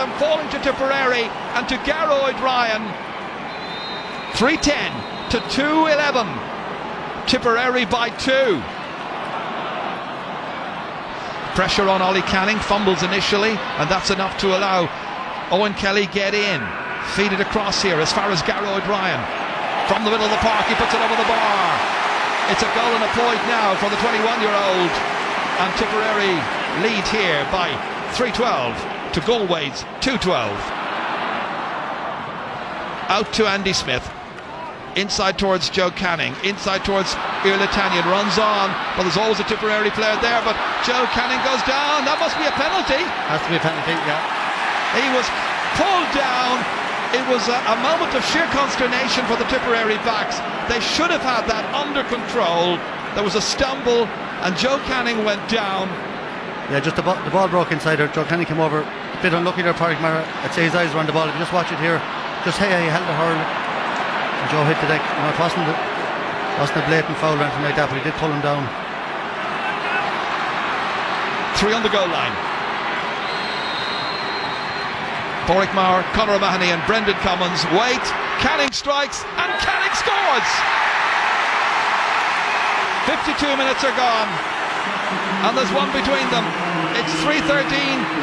them falling to Tipperary and to Gearóid Ryan. 3-10 to 2-11. Tipperary by 2. Pressure on Ollie Canning, fumbles initially, and that's enough to allow Owen Kelly get in. Feed it across here as far as Gearóid Ryan. From the middle of the park, he puts it over the bar. It's a goal and a point now for the 21-year-old. And Tipperary lead here by 3-12 to Galway's 2-12. Out to Andy Smith. Inside towards Joe Canning, inside towards Irlatanyan, runs on, but there's always a Tipperary player there, but Joe Canning goes down. That must be a penalty. Has to be a penalty, yeah. He was pulled down. It was a moment of sheer consternation for the Tipperary backs. They should have had that under control. There was a stumble and Joe Canning went down. Yeah, just the ball broke inside her. Joe Canning came over, a bit unlucky there, Patrick Mara. I'd say his eyes were on the ball. If you just watch it here, just hey, he held the hurl. Joe hit the deck. You know, it wasn't a blatant foul or anything like that, but he did pull him down. 3 on the goal line. Boric Maher, Conor O'Mahony and Brendan Commons wait. Canning strikes and Canning scores. 52 minutes are gone and there's one between them. It's 3-13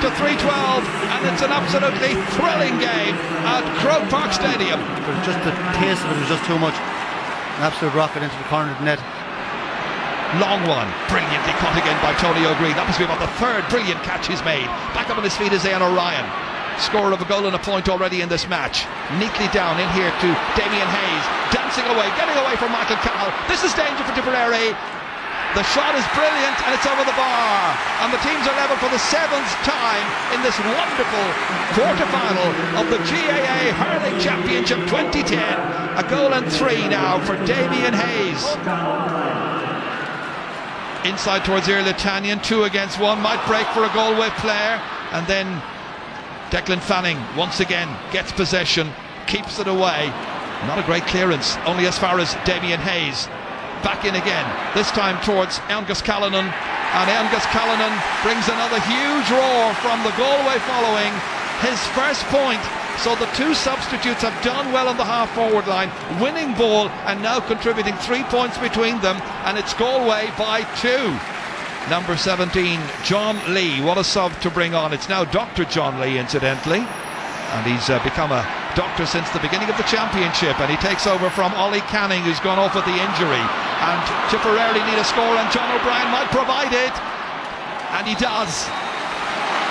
to 3-12 and it's an absolutely thrilling game at Croke Park Stadium. But just the pace of it was just too much. An absolute rocket into the corner of the net. Long one, brilliantly caught again by Donal O'Grady. That must be about the third brilliant catch he's made. Back up on his feet is Éan O'Ryan, scorer of a goal and a point already in this match. Neatly down in here to Damien Hayes, dancing away, getting away from Michael Cahill. This is danger for Tipperary. The shot is brilliant and it's over the bar, and the teams are level for the 7th time in this wonderful quarter-final of the GAA Hurling Championship 2010. A goal and 3 now for Damien Hayes. Inside towards Irlatanyan, 2 against 1, might break for a Galway player, and then Declan Fanning once again gets possession, keeps it away. Not a great clearance, only as far as Damien Hayes. Back in again, this time towards Angus Callanan, and Angus Callanan brings another huge roar from the Galway following his first point. So the 2 substitutes have done well on the half-forward line, winning ball and now contributing 3 points between them, and it's Galway by 2. Number 17, John Lee, what a sub to bring on. It's now Dr. John Lee, incidentally, and he's become a doctor since the beginning of the championship, and he takes over from Ollie Canning, who's gone off with the injury. And Tipperary need a score, and John O'Brien might provide it, and he does,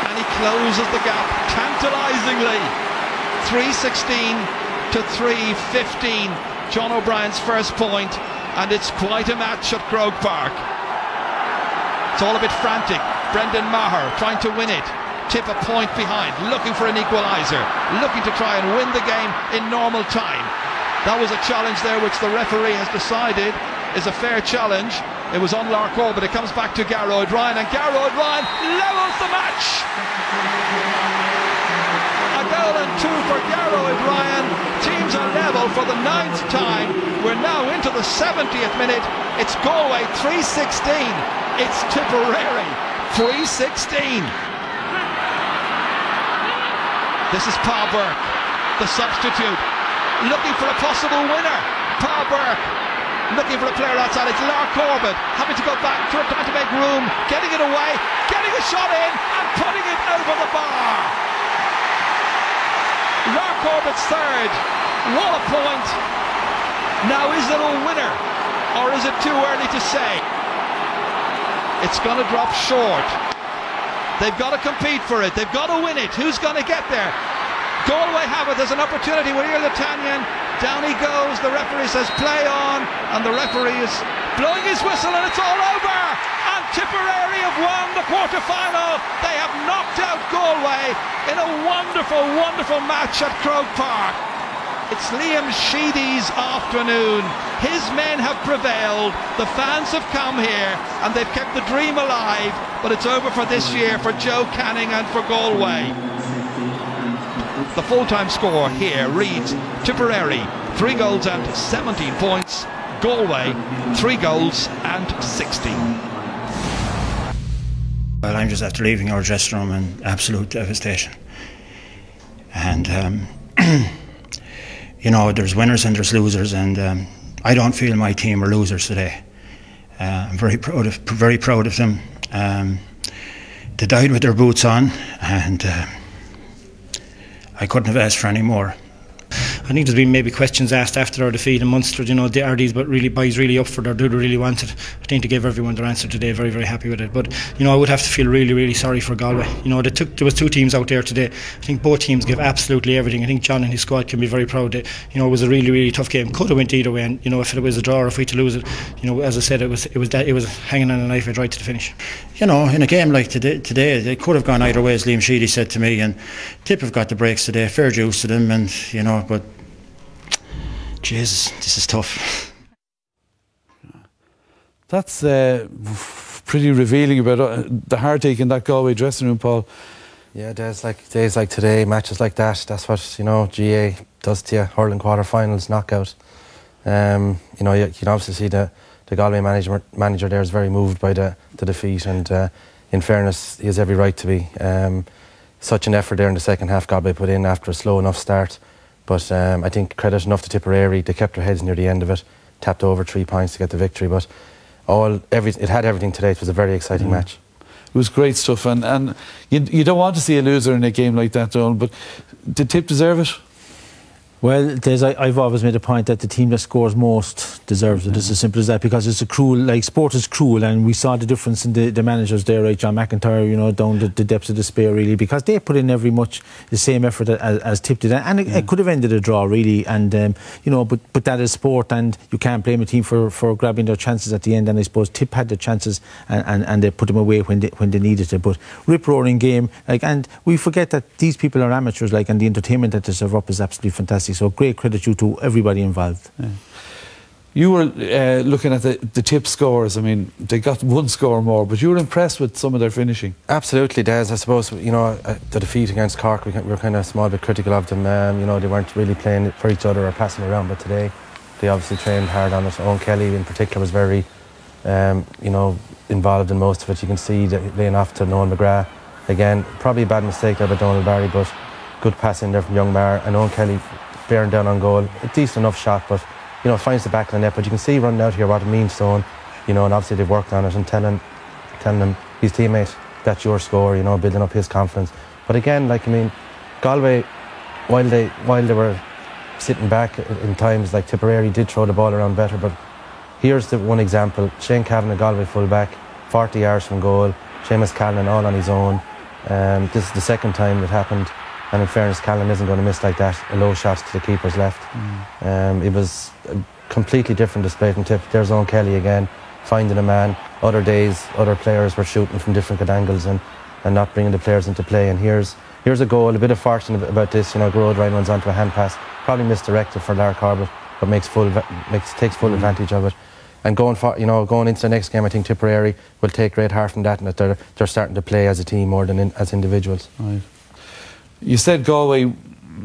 and he closes the gap tantalisingly. 3-16 to 3-15. John O'Brien's first point, and it's quite a match at Croke Park. It's all a bit frantic. Brendan Maher trying to win it. Tip a point behind, looking for an equaliser, looking to try and win the game in normal time. That was a challenge there which the referee has decided is a fair challenge. It was on Larkhor, but it comes back to Gearóid Ryan, and Gearóid Ryan levels the match. A goal and 2 for Gearóid Ryan. Teams are level for the 9th time. We're now into the 70th minute. It's Galway 3-16. It's Tipperary 3-16. This is Pa Burke, the substitute, looking for a possible winner. Pa Burke looking for a player outside. It's Lark Corbett having to go back, trying to make room, getting it away, getting a shot in and putting it over the bar. Lark Corbett's third. What a point. Now is it a winner or is it too early to say? It's going to drop short. They've got to compete for it. They've got to win it. Who's going to get there? Galway have it. There's an opportunity with Irlatanyan. Down he goes. The referee says play on, and the referee is blowing his whistle, and it's all over. And Tipperary have won the quarter-final. They have knocked out Galway in a wonderful, wonderful match at Croke Park. It's Liam Sheedy's afternoon. His men have prevailed. The fans have come here and they've kept the dream alive. But it's over for this year for Joe Canning and for Galway. The full-time score here reads Tipperary 3 goals and 17 points. Galway 3 goals and 16. Well, I'm just after leaving our dressing room in absolute devastation. and you know, there's winners and there's losers, and I don't feel my team are losers today. I'm very proud of them. They died with their boots on, and I couldn't have asked for any more. I think there's been maybe questions asked after our defeat in Munster, you know, are these boys really up for it, or do they really want it? I think they gave everyone their answer today, very, very happy with it. But, you know, I would have to feel really, really sorry for Galway. You know, there was 2 teams out there today. I think both teams gave absolutely everything. I think John and his squad can be very proud that, you know, it was a really, really tough game. Could have went either way, and, you know, if it was a draw or if we had to lose it, you know, as I said, it was hanging on a knife edge right to the finish. You know, in a game like today, it could have gone either way, as Liam Sheedy said to me, and Tip have got the breaks today, fair dues to them, and, you know, but Jesus, this is tough. That's pretty revealing about the heartache in that Galway dressing room, Paul. Yeah, days like today, matches like that, that's what, you know, GAA does to you. Hurling quarter-finals, knockout. You know, you can obviously see the Galway manager there is very moved by the defeat, and in fairness, he has every right to be. Such an effort there in the second half Galway put in after a slow enough start. But I think credit enough to Tipperary. They kept their heads near the end of it, tapped over 3 points to get the victory. But it had everything today. It was a very exciting match. It was great stuff, and you don't want to see a loser in a game like that, Donal. But did Tip deserve it? Well, I've always made a point that the team that scores most deserves it. It's as simple as that, because it's a cruel, like, sport is cruel, and we saw the difference in the managers there, right? John McIntyre, you know, down the depths of despair, really, because they put in every much the same effort as Tip did, and it could have ended a draw, really, and you know, but that is sport, and you can't blame a team for grabbing their chances at the end. And I suppose Tip had the chances, and they put them away when they needed it. But rip-roaring game, like, and we forget that these people are amateurs, like, and the entertainment that they serve up is absolutely fantastic. So great credit to everybody involved. Yeah. You were looking at the Tip scores. I mean, they got 1 score more, but you were impressed with some of their finishing. Absolutely, Des. I suppose, you know, the defeat against Cork, we were kind of a small bit critical of them. You know, they weren't really playing for each other or passing around, but today they obviously trained hard on it. Owen Kelly in particular was very, you know, involved in most of it. You can see that laying off to Noel McGrath. Again, probably a bad mistake there by Donal O'Grady, but good pass in there from young Mar, and Owen Kelly bearing down on goal. A decent enough shot, but, you know, finds the back of the net. But you can see running out here what it means to Owen, you know, and obviously they've worked on it, and telling him, his teammate, that's your score, you know, building up his confidence. But again, like, I mean, Galway, while they were sitting back in times, like, Tipperary did throw the ball around better. But here's the one example: Shane Cavan, a Galway fullback, 40 yards from goal, Seamus Callan all on his own. This is the second time it happened. And in fairness, Callan isn't going to miss like that. A low shot to the keeper's left. It was a completely different display from Tip. There's Owen Kelly again, finding a man. Other days, other players were shooting from different good angles and not bringing the players into play. And here's a goal. A bit of fortune about this. You know, Gerard Ryan runs onto a hand pass, probably misdirected for Lar Corbett, but takes full advantage of it. And going into the next game, I think Tipperary will take great heart from that, and that they're starting to play as a team more than as individuals. Right. You said Galway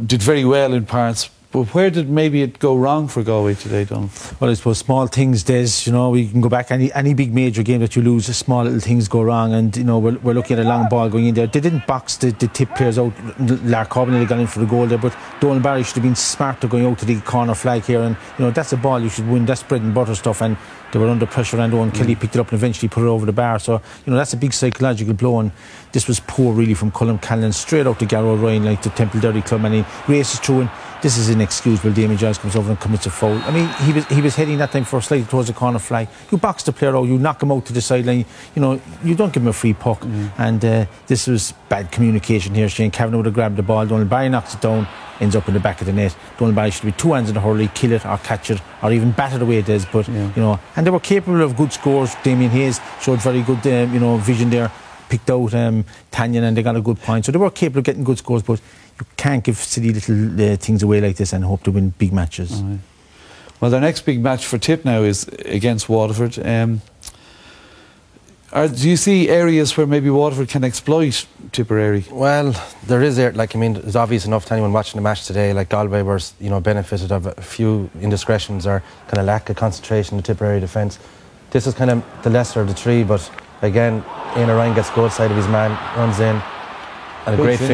did very well in parts, but where did maybe it go wrong for Galway today, Donal? Well, I suppose small things, Des, you know, we can go back any big major game that you lose, small little things go wrong, and, you know, we're looking at a long ball going in there. They didn't box the Tip players out. Lar Corbett nearly got in for the goal there, but Donal Barry should have been smarter going out to the corner flag here, and, you know, that's a ball you should win. That's bread and butter stuff, and they were under pressure, and Owen Kelly picked it up and eventually put it over the bar. So, you know, that's a big psychological blow, and this was poor really from Colin Callan, straight out to Garrow Ryan, like the Temple Derry club, and he races through, and this is inexcusable. Damien Giles comes over and commits a foul. I mean, he was heading that time for slightly towards the corner flag. You box the player out, you knock him out to the sideline, you know, you don't give him a free puck. And this was bad communication here. Shane Cavan would have grabbed the ball, Donal Barry knocks it down, ends up in the back of the net. Donal Barry should be 2 hands in a hurley, kill it or catch it, or even bat it away it is. But, you know, and they were capable of good scores. Damien Hayes showed very good, you know, vision there, picked out Tanyan, and they got a good point. So they were capable of getting good scores, but you can't give silly little things away like this and hope to win big matches. Right. Well, their next big match for Tip now is against Waterford. Do you see areas where maybe Waterford can exploit Tipperary? Well, there is, like, I mean, it's obvious enough to anyone watching the match today. Like, Galway were, you know, benefited of a few indiscretions or kind of lack of concentration in the Tipperary defence. This is kind of the lesser of the three, but again, Éanna Ryan gets goal side of his man, runs in, and a great finish.